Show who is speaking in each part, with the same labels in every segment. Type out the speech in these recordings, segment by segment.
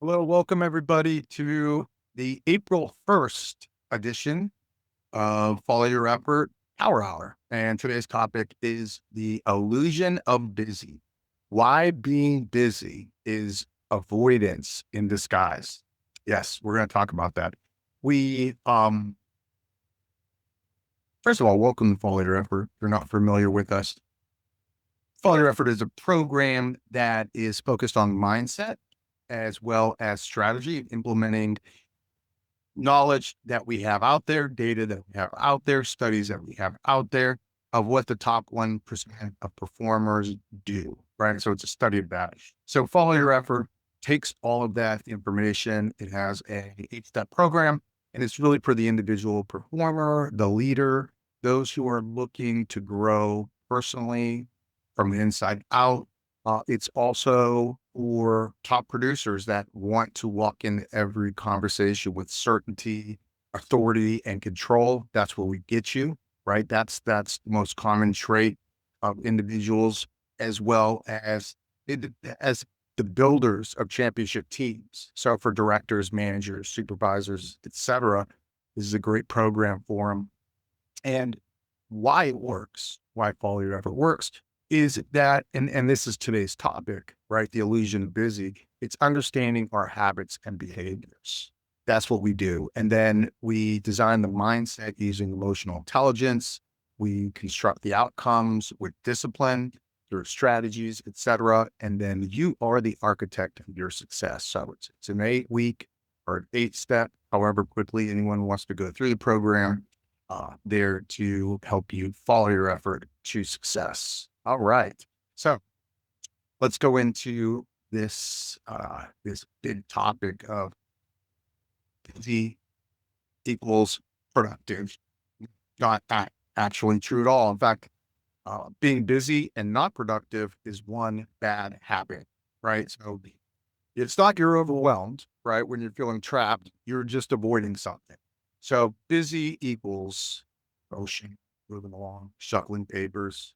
Speaker 1: Hello, welcome everybody to the April 1st edition of Follow Your Effort Power Hour. And today's topic is the illusion of busy. Why being busy is avoidance in disguise. Yes, we're going to talk about that. We, first of all, welcome to Follow Your Effort. If you're not familiar with us, Follow Your Effort is a program that is focused on mindset as well as strategy, implementing knowledge that we have out there, data that we have out there, studies that we have out there of what the top 1% of performers do, right? So it's a study of that. So Follow Your Effort takes all of that information. It has a 8-step program, and it's really for the individual performer, the leader, those who are looking to grow personally from the inside out. It's also for top producers that want to walk in every conversation with certainty, authority, and control. That's where we get you, right? That's the most common trait of individuals, as well as as the builders of championship teams. So for directors, managers, supervisors, etc., this is a great program for them. And why it works, why Follow Your Effort works, is that, and this is today's topic, right? The illusion of busy. It's understanding our habits and behaviors. That's what we do. And then we design the mindset using emotional intelligence. We construct the outcomes with discipline, through strategies, etc. And then you are the architect of your success. So it's an 8-week or an 8-step, however quickly anyone wants to go through the program, there to help you follow your effort to success. All right. So let's go into this big topic of busy equals productive. Not actually true at all. In fact, being busy and not productive is one bad habit, right? So it's not you're overwhelmed, right? When you're feeling trapped, you're just avoiding something. So busy equals motion, moving along, shuffling papers.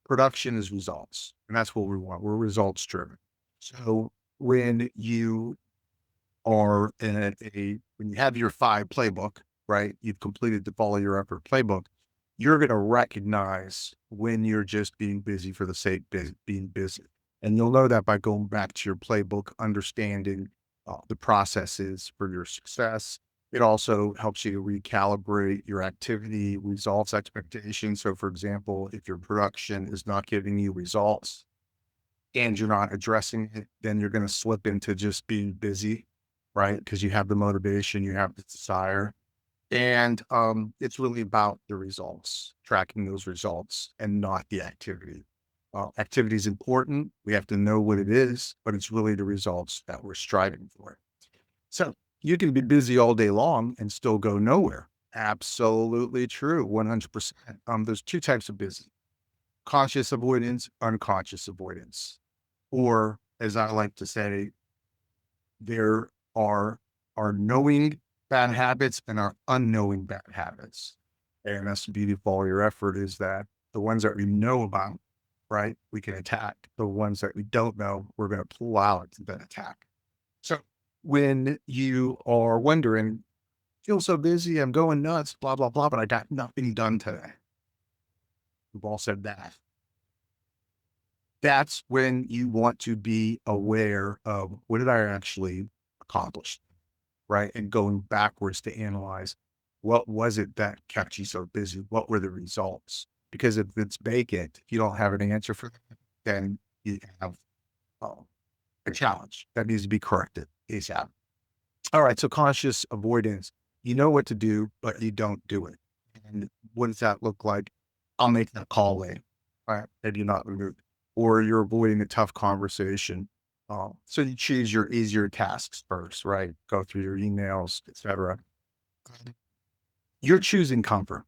Speaker 1: Production is results. And that's what we want. We're results driven. So when you are in when you have your 5 playbook, right? You've completed the Follow Your Effort playbook. You're going to recognize when you're just being busy for the sake of being busy. And you'll know that by going back to your playbook, understanding the processes for your success. It also helps you to recalibrate your activity results expectations. So, for example, if your production is not giving you results and you're not addressing it, then you're going to slip into just being busy, right? Because you have the motivation, you have the desire. And it's really about the results, tracking those results and not the activity. Activity is important. We have to know what it is, but it's really the results that we're striving for. So you can be busy all day long and still go nowhere. Absolutely true. 100%. There's 2 types of busy: conscious avoidance, unconscious avoidance. Or as I like to say, there are knowing bad habits and our unknowing bad habits. And that's the beauty of Follow Your Effort, is that the ones that we know about, right, we can attack. The ones that we don't know, we're going to pull out and then attack. So when you are wondering, feel so busy, I'm going nuts, blah, blah, blah, but I got nothing done today. We've all said that. That's when you want to be aware of, what did I actually accomplish? Right? And going backwards to analyze, what was it that kept you so busy? What were the results? Because if it's vacant, if you don't have an answer for that, then you have um, a challenge that needs to be corrected ASAP. All right. So conscious avoidance, you know what to do, but you don't do it. And what does that look like? I'll make that call later. Right. And you're not removed, or you're avoiding a tough conversation. So you choose your easier tasks first, right? Go through your emails, etc. You're choosing comfort.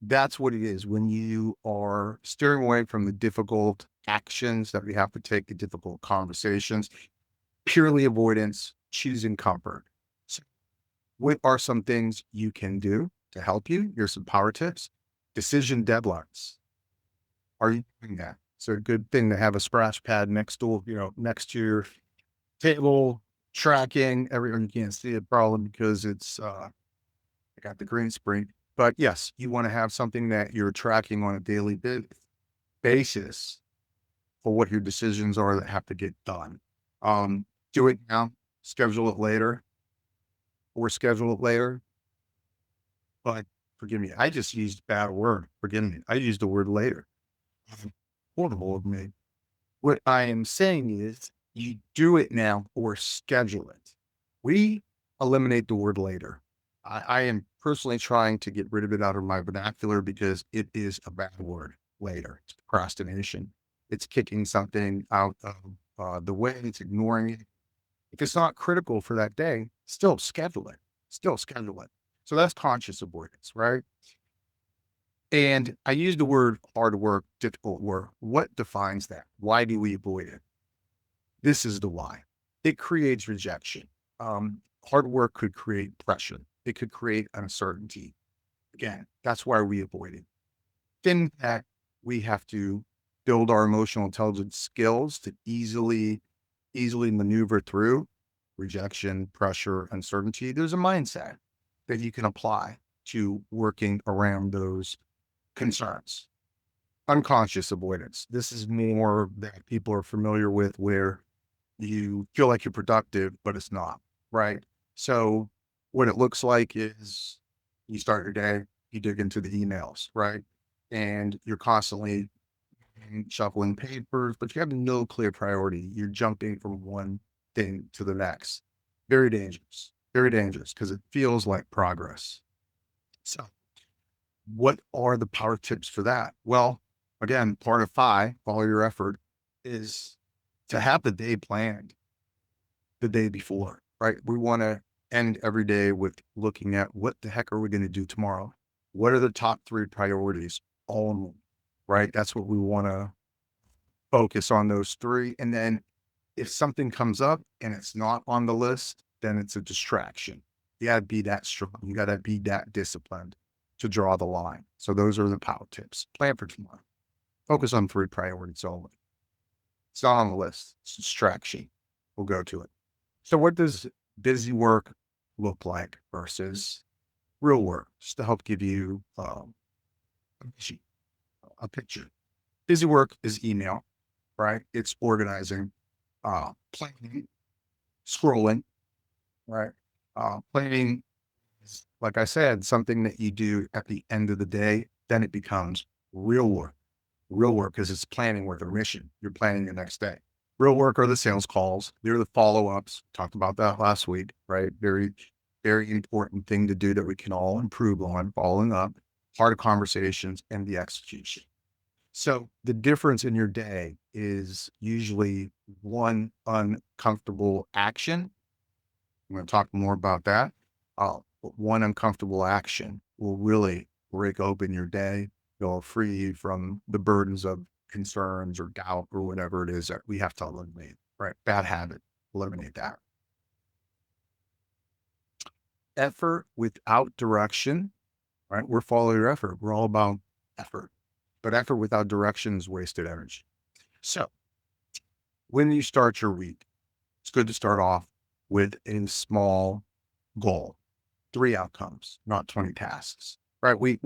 Speaker 1: That's what it is when you are steering away from the difficult actions that we have to take, the difficult conversations. Purely avoidance, choosing comfort. So what are some things you can do to help you? Here's some power tips. Decision deadlines. Are you doing that? It's a good thing to have a splash pad next to your table. tracking everything. You can't see it probably because it's, I got the green screen, but yes, you want to have something that you're tracking on a daily basis for what your decisions are that have to get done. Do it now, schedule it later, or schedule it later. But forgive me, I just used a bad word. Forgive me. I used the word later. Horrible of me. What I am saying is you do it now or schedule it. We eliminate the word later. I am personally trying to get rid of it out of my vernacular because it is a bad word later. It's procrastination. It's kicking something out of the way. It's ignoring it. If it's not critical for that day, still schedule it. Still schedule it. So that's conscious avoidance, right? And I use the word hard work, difficult work. What defines that? Why do we avoid it? This is the why. It creates rejection. Hard work could create pressure. It could create uncertainty. Again, that's why we avoid it. In that we have to build our emotional intelligence skills to easily maneuver through rejection, pressure, uncertainty. There's a mindset that you can apply to working around those concerns. Unconscious avoidance. This is more that people are familiar with where you feel like you're productive, but it's not, right? So what it looks like is you start your day, you dig into the emails, right? And you're constantly shuffling papers, but you have no clear priority. You're jumping from one thing to the next. Very dangerous because it feels like progress. So what are the power tips for that? Well, again, part of follow your effort, is to have the day planned the day before, right? We want to end every day with looking at what the heck are we going to do tomorrow? What are the top three priorities only, right? That's what we want to focus on, those three. And then if something comes up and it's not on the list, then it's a distraction. You got to be that strong. You got to be that disciplined to draw the line. So those are the power tips. Plan for tomorrow. Focus on three priorities only. It's not on the list. It's a distraction. We'll go to it. So what does busy work look like versus real work? Just to help give you a picture. Busy work is email, right? It's organizing, planning, scrolling, right? Planning is, like I said, something that you do at the end of the day. Then it becomes real work. Real work is it's planning with a mission. You're planning the next day. Real work are the sales calls. They're the follow-ups. Talked about that last week, right? Very important thing to do that we can all improve on, following up, hard conversations, and the execution. So the difference in your day is usually one uncomfortable action. I'm going to talk more about that. But one uncomfortable action will really break open your day. It'll free you from the burdens of concerns or doubt or whatever it is that we have to eliminate, right? Bad habit, eliminate that. Effort without direction, right? We're follow your effort. We're all about effort, but effort without direction is wasted energy. So when you start your week, it's good to start off with a small goal, 3 outcomes, not 20 tasks, right? We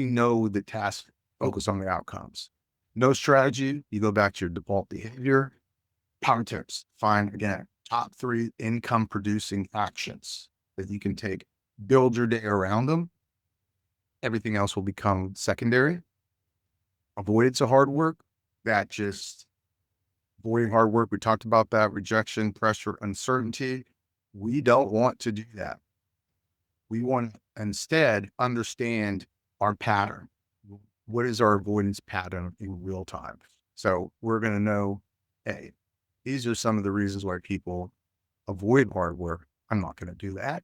Speaker 1: know the tasks focus on the outcomes. No strategy, you go back to your default behavior. Power tips, find again, top 3 income producing actions that you can take, build your day around them. Everything else will become secondary. Avoidance of hard work, that just avoiding hard work. We talked about that, rejection, pressure, uncertainty. We don't want to do that. We want to instead understand our pattern. What is our avoidance pattern in real time? So we're going to know, hey, these are some of the reasons why people avoid hard work. I'm not going to do that.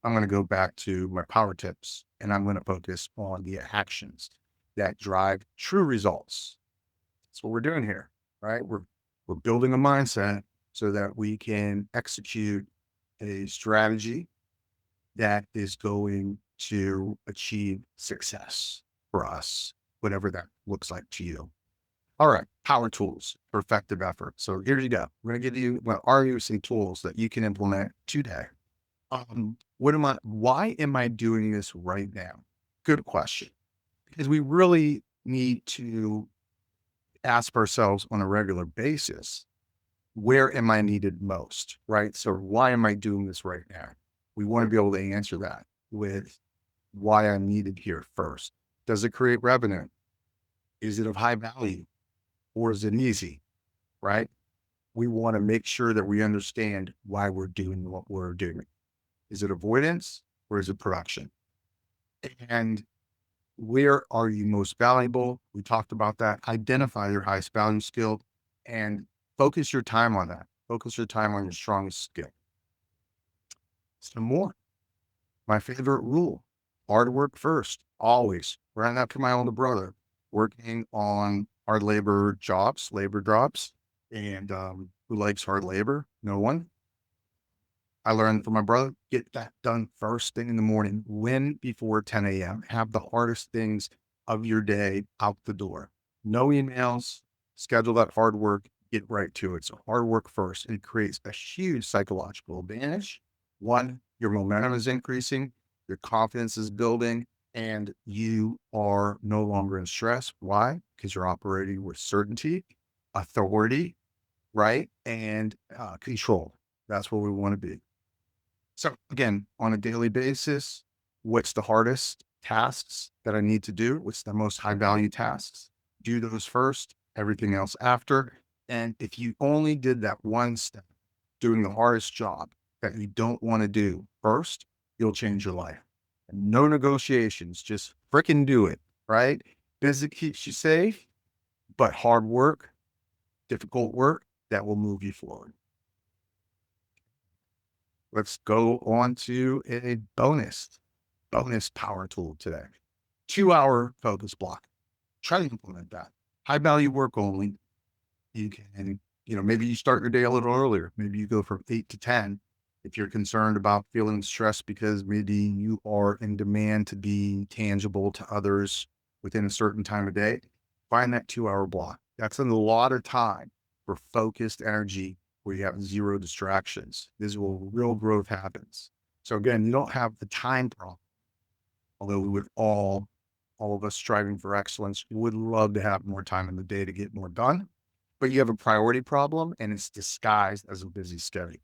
Speaker 1: I'm going to go back to my power tips and I'm going to focus on the actions that drive true results. That's what we're doing here, right? We're building a mindset so that we can execute a strategy that is going to achieve success for us, whatever that looks like to you. All right, power tools for effective effort. So here you go. We're going to give you what are you some tools that you can implement today. Why am I doing this right now? Good question. Because we really need to ask ourselves on a regular basis, where am I needed most? Right. So why am I doing this right now? We want to be able to answer that with why I'm needed here first. Does it create revenue? Is it of high value or is it easy? Right. We want to make sure that we understand why we're doing what we're doing. Is it avoidance or is it production? And where are you most valuable? We talked about that. Identify your highest value skill and focus your time on that. Focus your time on your strongest skill. Some more. My favorite rule, hard work first, always. Right after my older brother, working on hard labor jobs. And who likes hard labor? No one. I learned from my brother, get that done first thing in the morning, win before 10 a.m. Have the hardest things of your day out the door. No emails, schedule that hard work, get right to it. So hard work first. It creates a huge psychological advantage. One, your momentum is increasing, your confidence is building, and you are no longer in stress. Why? Because you're operating with certainty, authority, right? And control. That's where we want to be. So again, on a daily basis, what's the hardest tasks that I need to do? What's the most high value tasks? Do those first, everything else after. And if you only did that one step, doing the hardest job that you don't want to do first, you'll change your life. And no negotiations, just freaking do it, right? Busy keeps you safe, but hard work, difficult work, that will move you forward. Let's go on to a bonus power tool today. 2-hour focus block. Try to implement that. High value work only. You can, maybe you start your day a little earlier. Maybe you go from 8 to 10. If you're concerned about feeling stressed because maybe you are in demand to be tangible to others within a certain time of day, find that 2-hour block. That's a lot of time for focused energy where you have zero distractions. This is where real growth happens. So again, you don't have the time problem, although we would all of us striving for excellence would love to have more time in the day to get more done, but you have a priority problem and it's disguised as a busy schedule.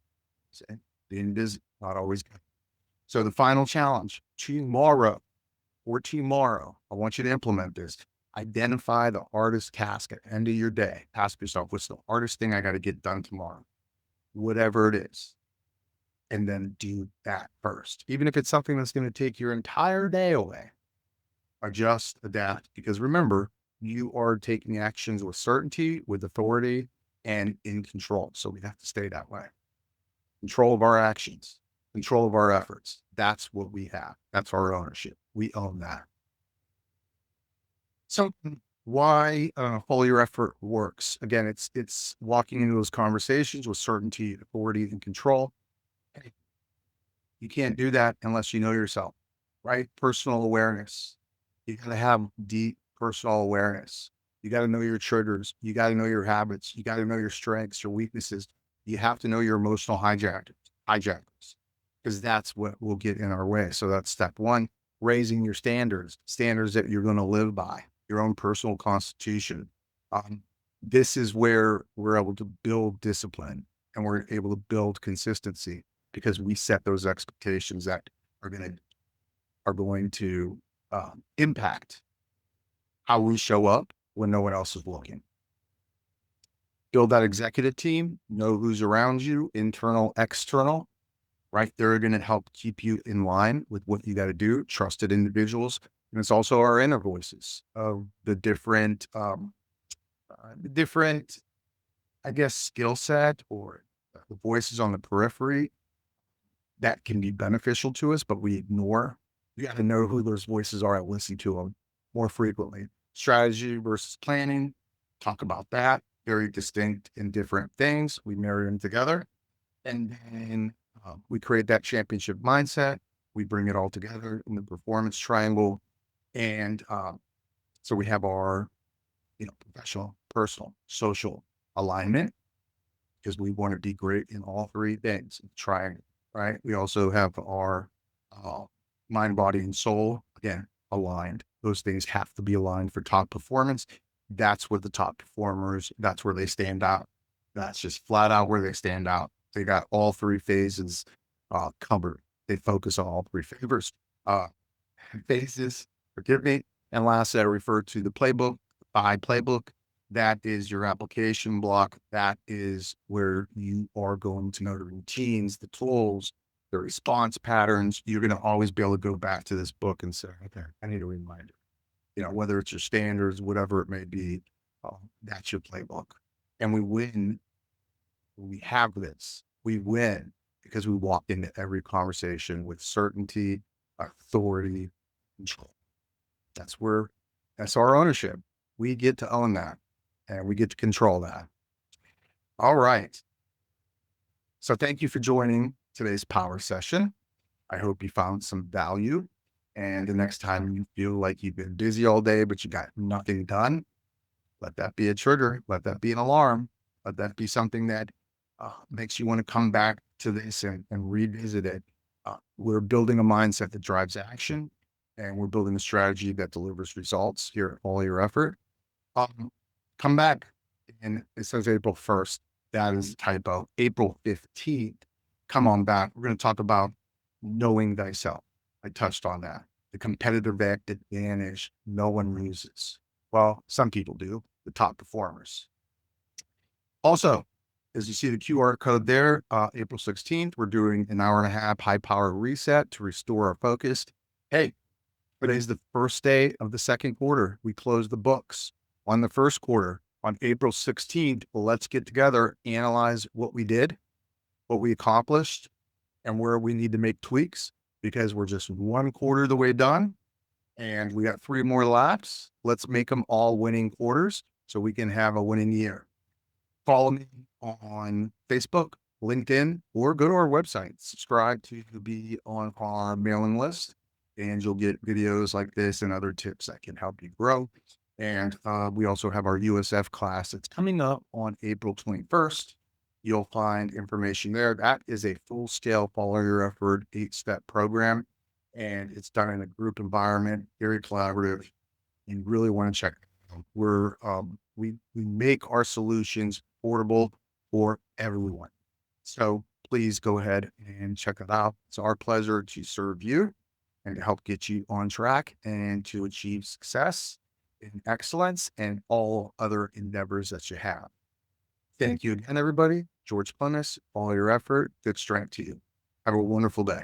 Speaker 1: See? Being busy, not always good. So the final challenge tomorrow, I want you to implement this. Identify the hardest task at the end of your day. Ask yourself, what's the hardest thing I got to get done tomorrow? Whatever it is. And then do that first. Even if it's something that's going to take your entire day away, adjust, adapt, because remember, you are taking actions with certainty, with authority, and in control. So we have to stay that way. Control of our actions, control of our efforts. That's what we have. That's our ownership. We own that. So why follow your effort works? Again, it's walking into those conversations with certainty, authority, and control. You can't do that unless you know yourself, right? Personal awareness. You got to have deep personal awareness. You got to know your triggers. You got to know your habits. You got to know your strengths, your weaknesses. You have to know your emotional hijackers, because that's what will get in our way. So that's step one, raising your standards that you're going to live by, your own personal constitution. This is where we're able to build discipline and we're able to build consistency because we set those expectations that are going to impact how we show up when no one else is looking. Build that executive team, know who's around you, internal, external, right? They're going to help keep you in line with what you got to do, trusted individuals. And it's also our inner voices of the different, I guess, skill set or the voices on the periphery that can be beneficial to us, but we ignore. You got to know who those voices are and listen to them more frequently. Strategy versus planning, talk about that. Very distinct and different things. We marry them together. And then we create that championship mindset. We bring it all together in the performance triangle. And so we have our professional, personal, social alignment, because we want to be great in all three things. Triangle, right? We also have our uh, mind, body, and soul, again, aligned. Those things have to be aligned for top performance. That's where the top performers, that's where they stand out. That's just flat out where they stand out. They got all three phases covered. They focus on all three uh, phases, forgive me. And lastly, I refer to the playbook, playbook. That is your application block. That is where you are going to know the routines, the tools, the response patterns. You're going to always be able to go back to this book and say, okay, I need a reminder. Whether it's your standards, whatever it may be, that's your playbook. And we win when we have this. We win because we walk into every conversation with certainty, authority, control. That's where that's our ownership. We get to own that and we get to control that. All right. So thank you for joining today's power session. I hope you found some value. And the next time you feel like you've been busy all day, but you got nothing done, let that be a trigger. Let that be an alarm. Let that be something that makes you want to come back to this and revisit it. We're building a mindset that drives action, and we're building a strategy that delivers results here at All Your Effort. Um, Come back, and it says April 1st. That is a typo. April 15th. Come on back. We're going to talk about knowing thyself. I touched on that. The competitive advantage no one uses. Well, some people do, the top performers. Also, as you see the QR code there, April 16th, we're doing an hour and a half high power reset to restore our focus. Hey, today's the first day of the second quarter. We close the books on the first quarter. On April 16th, let's get together, analyze what we did, what we accomplished, and where we need to make tweaks, because we're just one quarter of the way done and we got 3 more laps. Let's make them all winning quarters so we can have a winning year. Follow me on Facebook, LinkedIn, or go to our website. Subscribe to be on our mailing list, and you'll get videos like this and other tips that can help you grow. And we also have our USF class that's coming up on April 21st. You'll find information there. That is a full-scale Follow Your Effort 8-step program, and it's done in a group environment, very collaborative. You really want to check it out. We make our solutions affordable for everyone. So please go ahead and check it out. It's our pleasure to serve you and to help get you on track and to achieve success and excellence and all other endeavors that you have. Thank you again, everybody. George Clemens, Follow Your Effort. Good strength to you. Have a wonderful day.